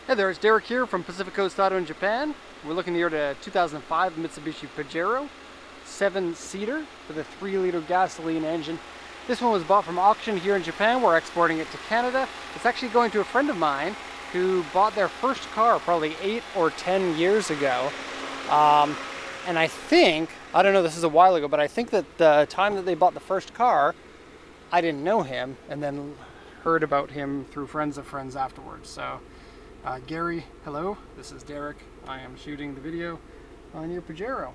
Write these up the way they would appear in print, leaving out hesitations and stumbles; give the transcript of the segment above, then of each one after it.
Hey there, it's Derek here from Pacific Coast Auto in Japan. We're looking here at a 2005 Mitsubishi Pajero 7-seater with a 3-liter gasoline engine. This one was bought from auction here in Japan. We're exporting it to Canada. It's actually going to a friend of mine who bought their first car probably 8 or 10 years ago. And I think, I don't know, this is a while ago, but I think that the time that they bought the first car, I didn't know him and then heard about him through friends of friends afterwards. So Gary, hello, this is Derek. I am shooting the video on your Pajero.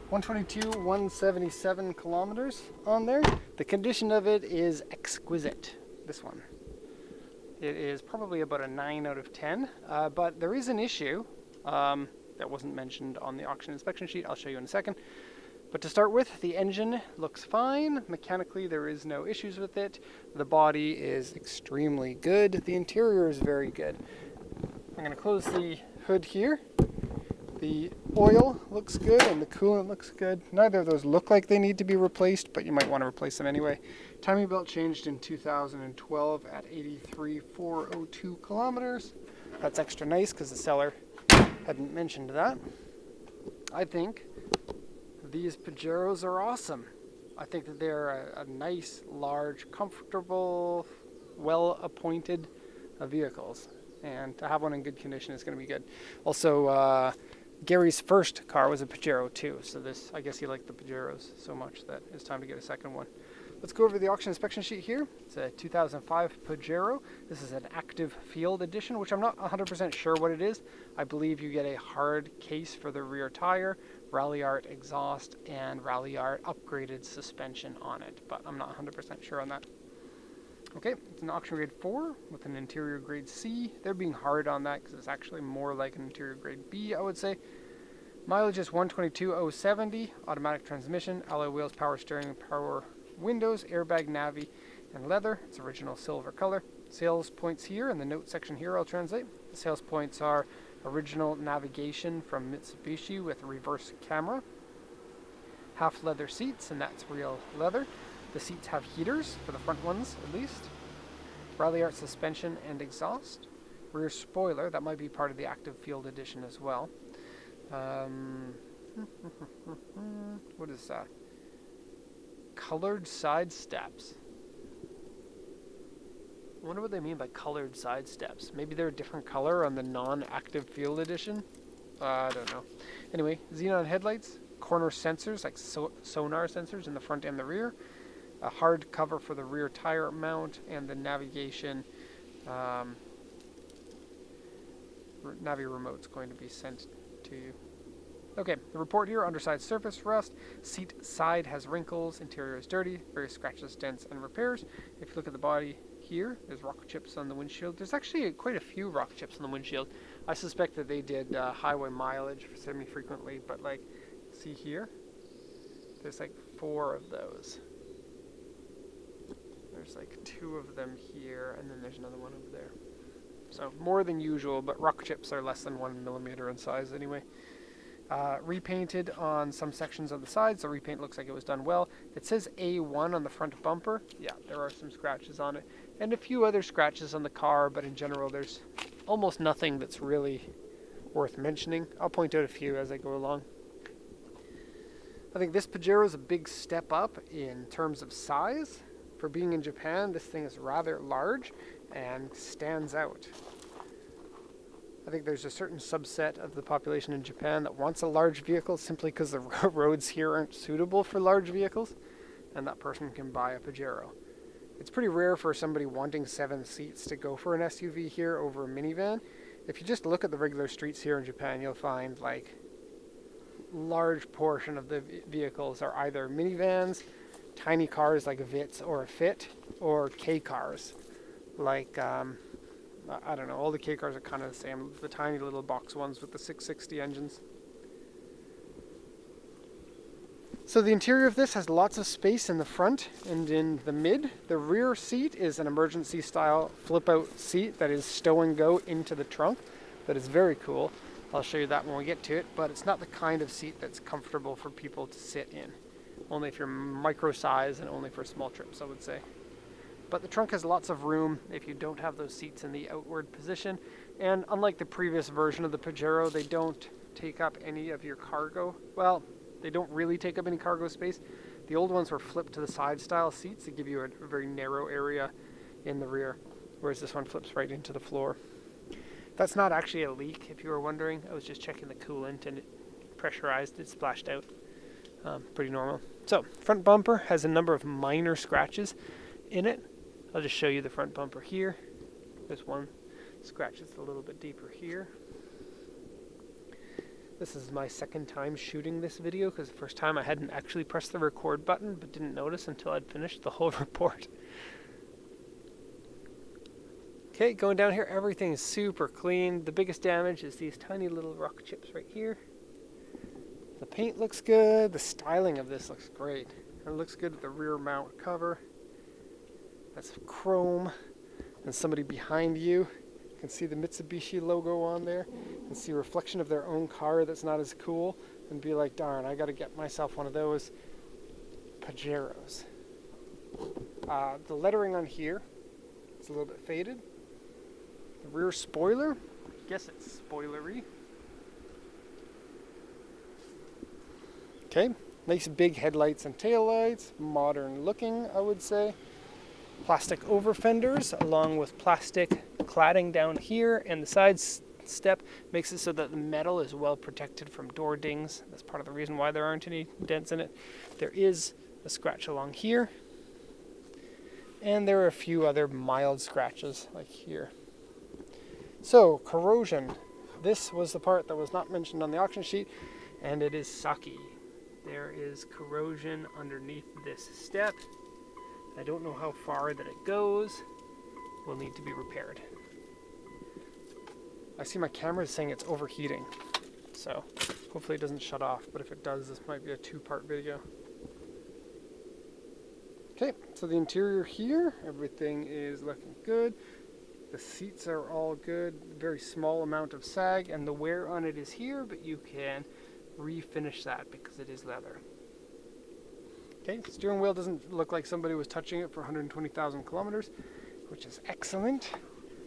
122, 177 kilometers on there. The condition of it is exquisite, this one. It is probably about a 9 out of 10, but there is an issue that wasn't mentioned on the auction inspection sheet. I'll show you in a second. But to start with, the engine looks fine. Mechanically, there is no issues with it. The body is extremely good. The interior is very good. I'm going to close the hood here. The oil looks good and the coolant looks good. Neither of those look like they need to be replaced, but you might want to replace them anyway. Timing belt changed in 2012 at 83,402 kilometers. That's extra nice because the seller hadn't mentioned that. I think these Pajeros are awesome. I think that they're a nice, large, comfortable, well-appointed vehicles. And to have one in good condition is going to be good. Also, Gary's first car was a Pajero too. So this, I guess he liked the Pajeros so much that it's time to get a second one. Let's go over the auction inspection sheet here. It's a 2005 Pajero. This is an active field edition, which I'm not 100% sure what it is. I believe you get a hard case for the rear tire, Rally Art exhaust, and Rally Art upgraded suspension on it, but I'm not 100% sure on that. Okay, it's an auction grade 4 with an interior grade C. They're being hard on that because it's actually more like an interior grade B, I would say. Mileage is 122,070, automatic transmission, alloy wheels, power steering, power windows, airbag, navi, and leather. It's original silver color. Sales points here in the note section here I'll translate. The sales points are original navigation from Mitsubishi with reverse camera, half leather seats, and that's real leather. The seats have heaters, for the front ones at least. Rally Art suspension and exhaust. Rear spoiler, that might be part of the active field edition as well. What is that? Colored side steps. I wonder what they mean by colored side steps. Maybe they're a different color on the non-active field edition? I don't know. Anyway, xenon headlights, corner sensors, like sonar sensors in the front and the rear. A hard cover for the rear tire mount, and the navigation Navi remote's going to be sent to you. Okay, the report here: underside surface rust, seat side has wrinkles, interior is dirty, various scratches, dents, and repairs. If you look at the body here, there's rock chips on the windshield. There's actually quite a few rock chips on the windshield. I suspect that they did highway mileage semi-frequently, but like, see here? There's like 4 of those. There's like 2 of them here, and then there's another one over there. So more than usual, but rock chips are less than 1 millimeter in size anyway. Repainted on some sections of the sides. The repaint looks like it was done well. It says A1 on the front bumper. Yeah, there are some scratches on it. And a few other scratches on the car, but in general there's almost nothing that's really worth mentioning. I'll point out a few as I go along. I think this Pajero is a big step up in terms of size. For being in Japan, this thing is rather large and stands out. I think there's a certain subset of the population in Japan that wants a large vehicle simply because the roads here aren't suitable for large vehicles, and that person can buy a Pajero. It's pretty rare for somebody wanting 7 seats to go for an SUV here over a minivan. If you just look at the regular streets here in Japan, you'll find like large portion of the vehicles are either minivans, tiny cars like a Vitz or a Fit, or K cars like I don't know, all the K cars are kind of the same, the tiny little box ones with the 660 engines. So the interior of this has lots of space in the front and in the mid. The rear seat is an emergency style flip out seat that is stow and go into the trunk. That is very cool. I'll show you that when we get to it, but it's not the kind of seat that's comfortable for people to sit in. Only if you're micro size and only for small trips, I would say. But the trunk has lots of room if you don't have those seats in the outward position. And unlike the previous version of the Pajero, they don't take up any of your cargo. Well, they don't really take up any cargo space. The old ones were flipped to the side style seats to give you a very narrow area in the rear, whereas this one flips right into the floor. That's not actually a leak, if you were wondering. I was just checking the coolant and it pressurized, it splashed out. Pretty normal. So, front bumper has a number of minor scratches in it. I'll just show you the front bumper here. There's one scratch that's a little bit deeper here. This is my second time shooting this video because the first time I hadn't actually pressed the record button but didn't notice until I'd finished the whole report. Okay, going down here, everything is super clean. The biggest damage is these tiny little rock chips right here. The paint looks good. The styling of this looks great. It looks good with the rear mount cover. That's chrome. And somebody behind you can see the Mitsubishi logo on there. You can see a reflection of their own car that's not as cool and be like, darn, I got to get myself one of those Pajeros. The lettering on here is a little bit faded. The rear spoiler, I guess it's spoilery. Okay, nice big headlights and taillights, modern looking, I would say. Plastic over fenders along with plastic cladding down here, and the side step makes it so that the metal is well protected from door dings. That's part of the reason why there aren't any dents in it. There is a scratch along here, and there are a few other mild scratches like here. So, corrosion. This was the part that was not mentioned on the auction sheet, and it is sucky. There is corrosion underneath this step. I don't know how far that it goes. Will need to be repaired. I see my camera is saying it's overheating, so hopefully it doesn't shut off, but if it does, this might be a two-part video. Okay, so the interior here, everything is looking good. The seats are all good, very small amount of sag, and the wear on it is here, but you can refinish that because it is leather. Okay, the steering wheel doesn't look like somebody was touching it for 120,000 kilometers, which is excellent.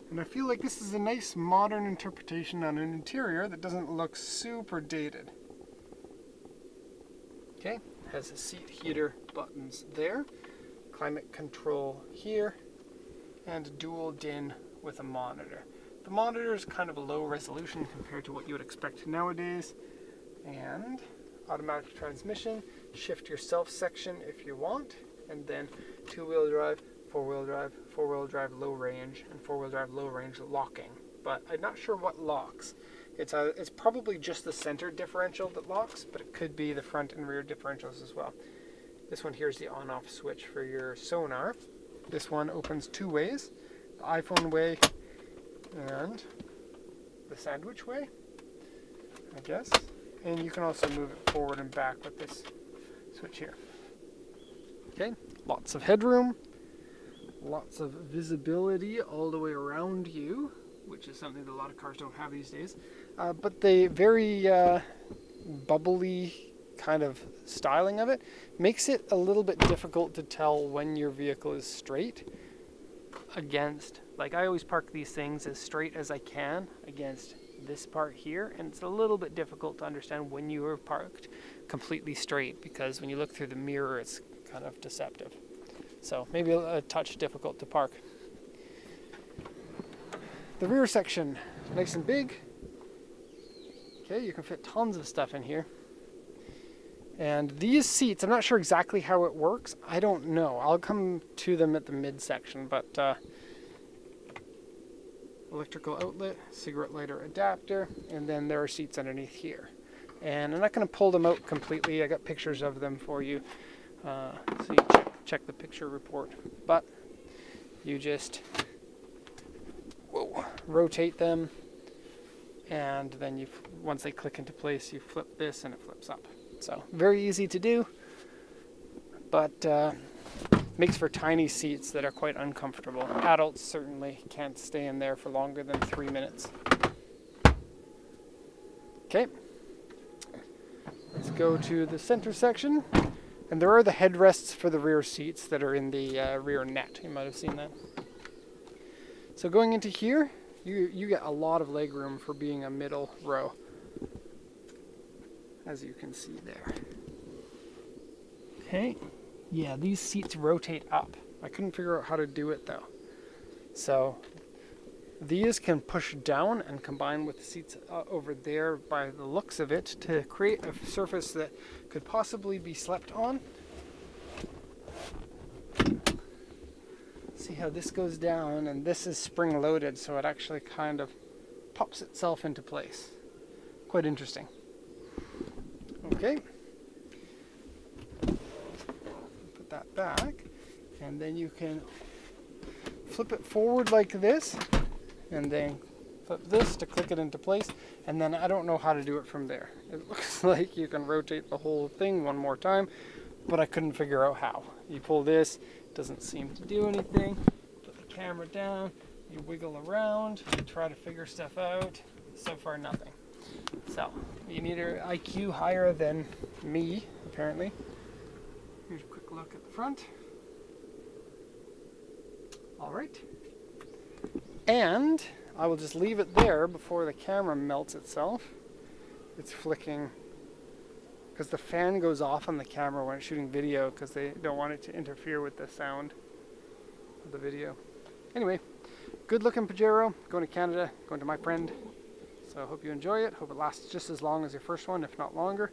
And I feel like this is a nice modern interpretation on an interior that doesn't look super dated. Okay, has a seat heater buttons there, climate control here, and dual DIN with a monitor. The monitor is kind of a low resolution compared to what you would expect nowadays, and automatic transmission, shift yourself section if you want, and then two-wheel drive, four-wheel drive low range, and four-wheel drive low range locking. But I'm not sure what locks. It's probably just the center differential that locks, but it could be the front and rear differentials as well. This one here is the on-off switch for your sonar. This one opens two ways, the iPhone way and the sandwich way, I guess. And you can also move it forward and back with this switch here. Okay, lots of headroom, lots of visibility all the way around you, which is something that a lot of cars don't have these days. But the very bubbly kind of styling of it makes it a little bit difficult to tell when your vehicle is straight against, like I always park these things as straight as I can against this part here, and it's a little bit difficult to understand when you are parked completely straight because when you look through the mirror it's kind of deceptive. So maybe a touch difficult to park. The rear section, nice and big. Okay, you can fit tons of stuff in here. And these seats, I'm not sure exactly how it works. I don't know. I'll come to them at the midsection, but electrical outlet, cigarette lighter adapter, and then there are seats underneath here. And I'm not going to pull them out completely. I got pictures of them for you, so you check the picture report. But you just rotate them, and then once they click into place, you flip this and it flips up. So very easy to do, but makes for tiny seats that are quite uncomfortable. Adults certainly can't stay in there for longer than 3 minutes. Okay, let's go to the center section. And there are the headrests for the rear seats that are in the rear net. You might have seen that. So going into here, you get a lot of leg room for being a middle row, as you can see there. Okay, yeah, these seats rotate up. I couldn't figure out how to do it though. So these can push down and combine with the seats over there by the looks of it to create a surface that could possibly be slept on. See how this goes down, and this is spring loaded, so it actually kind of pops itself into place. Quite interesting. Okay. Put that back, and then you can flip it forward like this, and then flip this to click it into place, and then I don't know how to do it from there. It looks like you can rotate the whole thing one more time, but I couldn't figure out how. You pull this, doesn't seem to do anything. Put the camera down, you wiggle around, you try to figure stuff out. So far, nothing. So, you need your IQ higher than me, apparently. Here's a quick look at the front. All right. And I will just leave it there before the camera melts itself. It's flicking because the fan goes off on the camera when it's shooting video because they don't want it to interfere with the sound of the video. Anyway, good looking Pajero, going to Canada, going to my friend. So I hope you enjoy it. Hope it lasts just as long as your first one, if not longer.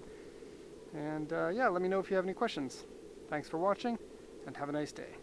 And yeah, let me know if you have any questions. Thanks for watching, and have a nice day.